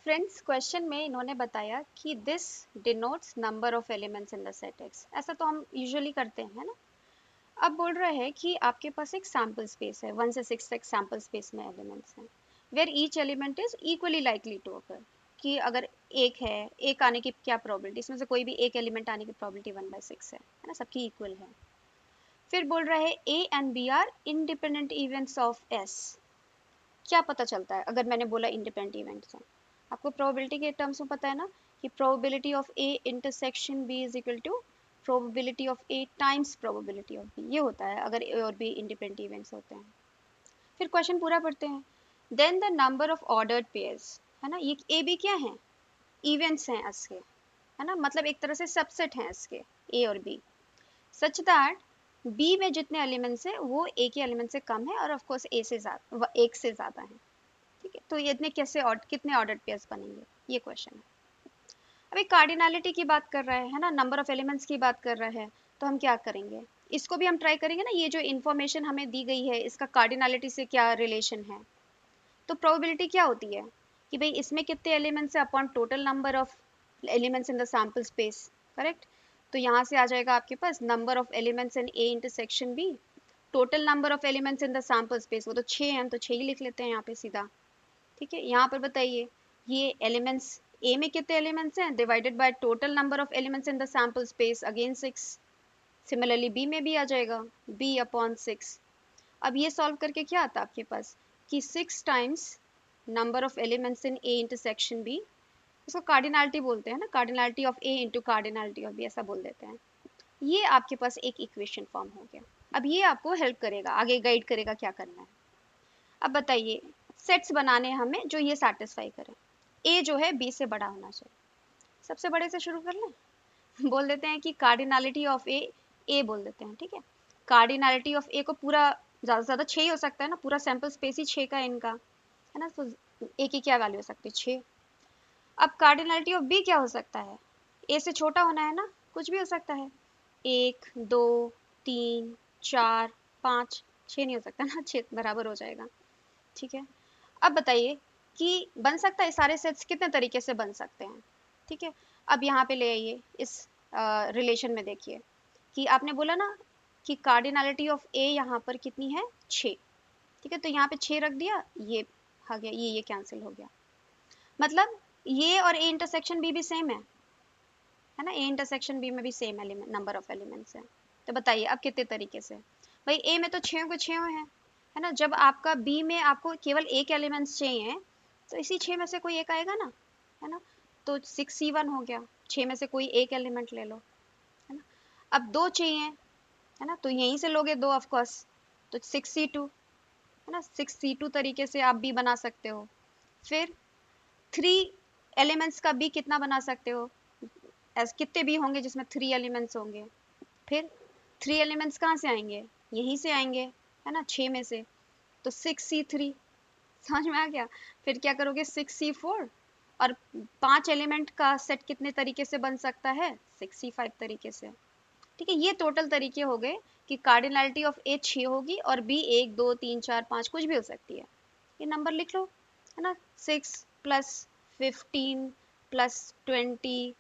Friends question में इन्होंने बताया कि this denotes number of elements in the set x. ऐसा तो हम यूजुअली करते हैं, है ना। अब बोल रहे हैं कि आपके पास एक सैम्पल स्पेस है, 1 से 6 तक सैम्पल स्पेस में एलिमेंट्स हैं, where each element is equally likely to occur. कि अगर एक है, एक आने की क्या प्रोबेबिलिटी, इसमें से कोई भी एक एलिमेंट आने की प्रोबेबिलिटी 1/6 है ना, सबकी इक्वल है। फिर बोल रहे हैं A and B are independent events of S. क्या पता चलता है अगर मैंने बोला इंडिपेंडेंट इवेंट्स हैं? आपको प्रोबेबिलिटी के टर्म्स में पता है ना कि probability of A intersection B is equal to probability of A times probability of B. ये होता है अगर ए और बी इंडिपेंडेंट इवेंट्स होते हैं। फिर क्वेश्चन पूरा पढ़ते हैं। Then the number of ordered pairs, है ना, ये ए बी क्या है, इवेंट्स हैं इसके, है ना, मतलब एक तरह से सबसेट हैं इसके, ए और बी, सच दैट बी में जितने एलिमेंट्स हैं वो ए के एलिमेंट से कम है और ऑफ कोर्स ए से ज़्यादा, एक से ज़्यादा है। ठीक है, तो ये इतने कैसे कितने ऑर्डर्ड पेयर्स बनेंगे, ये क्वेश्चन है। अभी कार्डिनलिटी की बात कर रहा है ना, नंबर ऑफ एलिमेंट्स की बात कर रहा है, तो हम क्या करेंगे, इसको भी हम ट्राई करेंगे ना, ये जो इन्फॉर्मेशन हमें दी गई है इसका कार्डिनलिटी से क्या रिलेशन है। तो प्रोबेबिलिटी क्या होती है कि भाई इसमें कितने एलिमेंट्स है upon total number of elements in the sample space, correct. तो यहाँ से आ जाएगा आपके पास number of elements in A intersection B, total number of elements in the sample space, वो तो 6 हैं, हम तो 6 ही लिख लेते हैं यहाँ पे सीधा। ठीक है, यहाँ पर बताइए ये एलिमेंट्स ए में कितने एलिमेंट्स हैं divided by total number of elements in the sample space again 6। Similarly B में भी आ जाएगा बी अपॉन 6। अब ये सॉल्व करके क्या आता है आपके पास कि 6 times number of elements in A intersection B, इसको कार्डिनलिटी बोलते हैं ना, cardinality of A into cardinality of B, ऐसा बोल देते हैं। ये आपके पास एक इक्वेशन फॉर्म हो गया। अब ये आपको हेल्प करेगा, आगे गाइड करेगा क्या करना है। अब बताइए सेट्स बनाने हैं हमें जो ये सेटिस्फाई करें। ए जो है बी से बड़ा होना चाहिए, सबसे बड़े से शुरू कर लें। बोल देते हैं कि कार्डिनलिटी ऑफ ए, ए बोल देते हैं, ठीक है। कार्डिनलिटी ऑफ ए को पूरा ज़्यादा से ज़्यादा 6 ही हो सकता है ना, पूरा सैम्पल स्पेस ही 6 का है इनका, है ना, तो ए की क्या वैल्यू हो सकती है 6। अब कार्डिनलिटी ऑफ बी क्या हो सकता है, ए से छोटा होना है ना, कुछ भी हो सकता है, 1 2 3 4 5, 6 नहीं हो सकता ना, 6 बराबर हो जाएगा। ठीक है, अब बताइए कि बन सकता है, सारे सेट्स कितने तरीके से बन सकते हैं। ठीक है, अब यहाँ पे ले आइए इस रिलेशन में, देखिए कि आपने बोला ना कि कार्डिनलिटी ऑफ ए यहाँ पर कितनी है 6। ठीक है, तो यहाँ पे 6 रख दिया, ये आ गया, ये कैंसिल हो गया, मतलब ये और ए इंटरसेक्शन बी भी सेम है ना, ए इंटरसेक्शन बी में भी same element number of elements है। तो बताइए अब कितने तरीके से, भाई ए में तो 6 को 6 है ना, जब आपका बी में आपको केवल एक एलिमेंट्स चाहिए तो इसी 6 में से कोई एक आएगा ना, है ना, तो 6c1 हो गया, 6 में से कोई एक एलिमेंट ले लो, है ना। अब 2 चाहिए, है ना, तो यहीं से लोगे 2 ऑफ कोर्स, तो 6c2, है ना, 6c2 तरीके से आप बी बना सकते हो। फिर 3 एलिमेंट्स का बी कितना बना सकते हो, ऐसे कितने भी होंगे जिसमें 3 एलिमेंट्स होंगे। फिर 3 एलिमेंट्स कहाँ से आएंगे, यहीं से आएंगे, है ना, 6 में से, तो 6c3, समझ में आ गया। फिर क्या करोगे 6c4, और 5 एलिमेंट का सेट कितने तरीके से बन सकता है 6c5 तरीके से। ठीक है, ये टोटल तरीके हो गए कि कार्डिनलिटी ऑफ ए 6 होगी और बी 1 2 3 4 5 कुछ भी हो सकती है। ये नंबर लिख लो, है ना, 6 प्लस 15 प्लस 20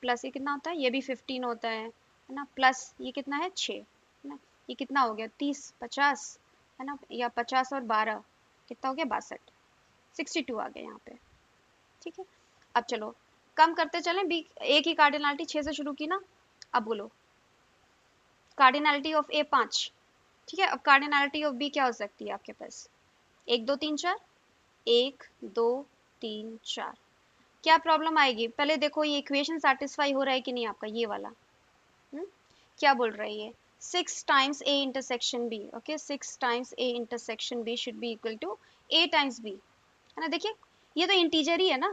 प्लस ये कितना होता है, ये भी 15 होता है ना, प्लस ये कितना है 6, है ना, ये कितना हो गया 30 50, है ना, या 50 और 12 कितना हो गया 62, 62 आ गया यहाँ पे। ठीक है, अब चलो कम करते चलें, बी ए की कार्डिनलिटी 6 से शुरू की ना, अब बोलो कार्डिनलिटी ऑफ ए 5। ठीक है, अब कार्डिनलिटी ऑफ बी क्या हो सकती है आपके पास, 1 2 3 4, 1 2 3 4। क्या प्रॉब्लम आएगी, पहले देखो ये इक्वेशन सेटिस्फाई हो रहा है कि नहीं आपका, ये वाला। हुँ? क्या बोल रही है, 6 times A intersection B, okay, 6 times A intersection B should be equal to A times B, है ना। देखिए ये तो इंटीजर ही है ना,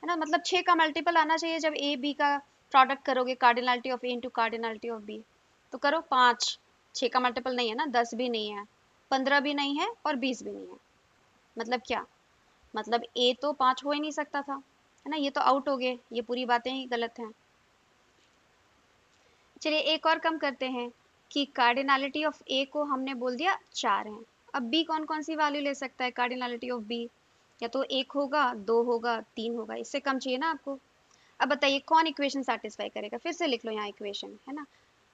मतलब 6 का मल्टीपल आना चाहिए जब ए बी का प्रोडक्ट करोगे, cardinality of A into cardinality of B. तो करो 5, 6 का मल्टीपल नहीं है ना, 10 भी नहीं है, 15 भी नहीं है और 20 भी नहीं है, मतलब क्या, मतलब ए तो 5 हो ही नहीं सकता था, है ना, ये तो आउट हो गए, ये पूरी बातें ही गलत हैं। चलिए एक और कम करते हैं कि कार्डिनलिटी ऑफ ए को हमने बोल दिया 4 है, अब बी कौन कौन सी वैल्यू ले सकता है कार्डिनलिटी ऑफ बी, या तो 1 होगा, 2 होगा, 3 होगा, इससे कम चाहिए ना आपको। अब बताइए कौन इक्वेशन सेटिस्फाई करेगा, फिर से लिख लो यहाँ इक्वेशन, है ना,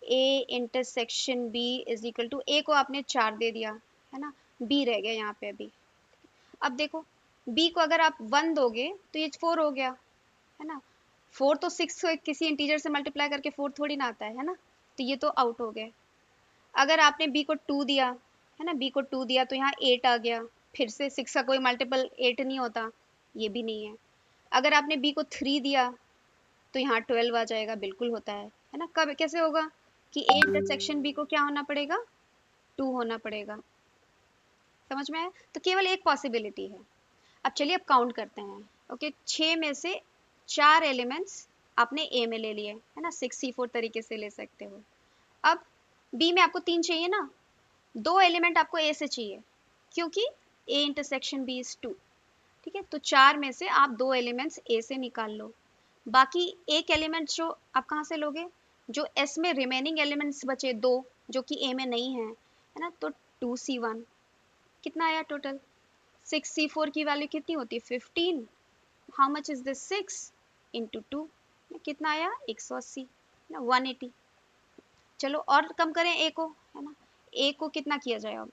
a intersection b is equal to, a को आपने 4 दे दिया, है ना, b रह गया यहाँ पे अभी। अब देखो b को अगर आप 1 दोगे तो ये 4 हो गया, है ना, 4 तो 6 को किसी इंटीजर से मल्टीप्लाई करके 4 थोड़ी ना आता है ना, तो ये तो आउट हो गए। अगर आपने b को 2 दिया, है ना, b को 2 दिया तो यहाँ 8 आ गया, फिर से 6 का कोई मल्टीपल 8 नहीं होता, ये भी नहीं है। अगर आपने b को 3 दिया तो यहाँ 12 आ जाएगा, बिल्कुल होता है ना। कब कैसे होगा कि a इंटरसेक्शन b को क्या होना पड़ेगा, 2 होना पड़ेगा। समझ में आया? तो केवल एक पॉसिबिलिटी है। अब चलिए अब काउंट करते हैं। ओके, 6 में से 4 एलिमेंट्स आपने ए में ले लिए, है ना, 6c4 तरीके से ले सकते हो। अब बी में आपको 3 चाहिए ना, 2 एलिमेंट आपको ए से चाहिए, क्योंकि ए इंटरसेक्शन बी इज 2। ठीक है, तो 4 में से आप 2 एलिमेंट्स ए से निकाल लो। बाकी एक एलिमेंट जो आप कहाँ से लोगे, जो एस में रिमेनिंग एलिमेंट्स बचे 2 जो कि ए में नहीं है ना, तो 2c1 कितना आया टोटल, 6c4 की वैल्यू कितनी होती है 15, how much is this 6 into 2, कितना आया 180 ना 180। चलो और कम करें ए को, है ना, ए को कितना किया जाए अब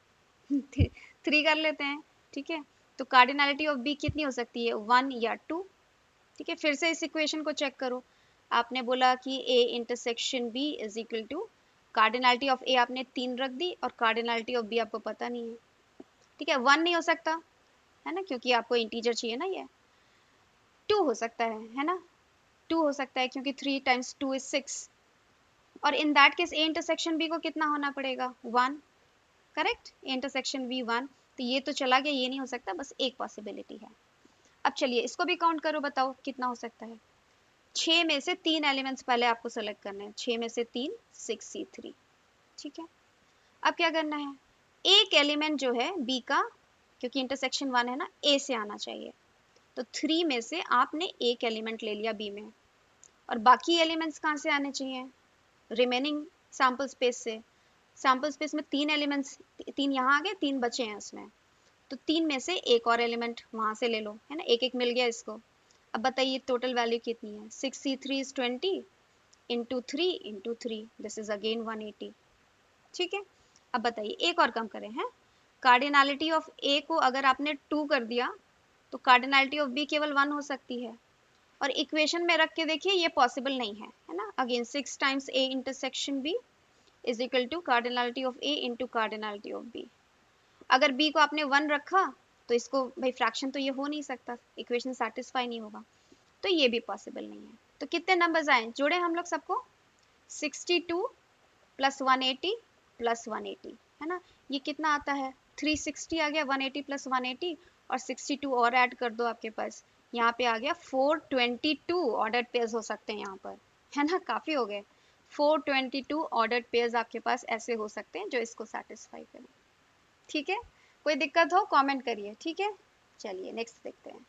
3 कर लेते हैं। ठीक है, तो कार्डिनलिटी ऑफ बी कितनी हो सकती है 1 या 2। ठीक है, फिर से इस इक्वेशन को चेक करो। आपने बोला कि A intersection B is equal to, cardinality of A आपने 3 रख दी और कार्डिनलिटी ऑफ बी आपको पता नहीं है। ठीक है, 1 नहीं हो सकता, है ना, क्योंकि आपको इंटीजर चाहिए ना, ये 2 हो सकता है ना, 2 हो सकता है क्योंकि 3 टाइम्स 2 इज 6, और in that case A intersection B को कितना होना पड़ेगा 1, करेक्ट, ए इंटरसेक्शन बी 1। तो ये तो चला गया, ये नहीं हो सकता, बस एक पॉसिबिलिटी है। अब चलिए इसको भी काउंट करो, बताओ कितना हो सकता है। 6 में से 3 एलिमेंट्स पहले आपको सेलेक्ट करने हैं, 6 में से 3 6c3। ठीक है, अब क्या करना है, एक एलिमेंट जो है बी का, क्योंकि इंटरसेक्शन 1 है ना, ए से आना चाहिए, तो 3 में से आपने एक एलिमेंट ले लिया बी में, और बाकी एलिमेंट्स कहाँ से आने चाहिए, रिमेनिंग सैम्पल स्पेस से। सैम्पल स्पेस में 3 एलिमेंट्स, 3 यहाँ आ गए, 3 बचे हैं उसमें, तो 3 में से एक और एलिमेंट वहाँ से ले लो, है ना, एक एक मिल गया इसको। अब बताइए टोटल वैल्यू कितनी है, 6c3 is 20 into 3 into 3, this is again 180। ठीक है, अब बताइए एक और कम करें, हैं, कार्डिनलिटी ऑफ ए को अगर आपने 2 कर दिया तो कार्डिनलिटी ऑफ बी केवल 1 हो सकती है, और इक्वेशन में रख के देखिए ये पॉसिबल नहीं है ना। Again 6 times A intersection B is equal to cardinality of A into cardinality of B. अगर b को आपने 1 रखा तो इसको भाई फ्रैक्शन तो ये हो नहीं सकता, इक्वेशन सेटिस्फाई नहीं होगा, तो ये भी पॉसिबल नहीं है। तो कितने नंबर्स आए, जोड़े हम लोग सबको, 62 प्लस 180 प्लस 180, है ना, ये कितना आता है 360 आ गया, 180 प्लस 180 और 62 और ऐड कर दो आपके पास, यहाँ पे आ गया 422 ऑर्डर्ड पेयर्स हो सकते हैं यहाँ पर, है ना, काफ़ी हो गए, 422 ऑर्डर्ड पेयर्स आपके पास ऐसे हो सकते हैं जो इसको सेटिस्फाई करें। ठीक है, कोई दिक्कत हो कमेंट करिए। ठीक है, चलिए नेक्स्ट देखते हैं।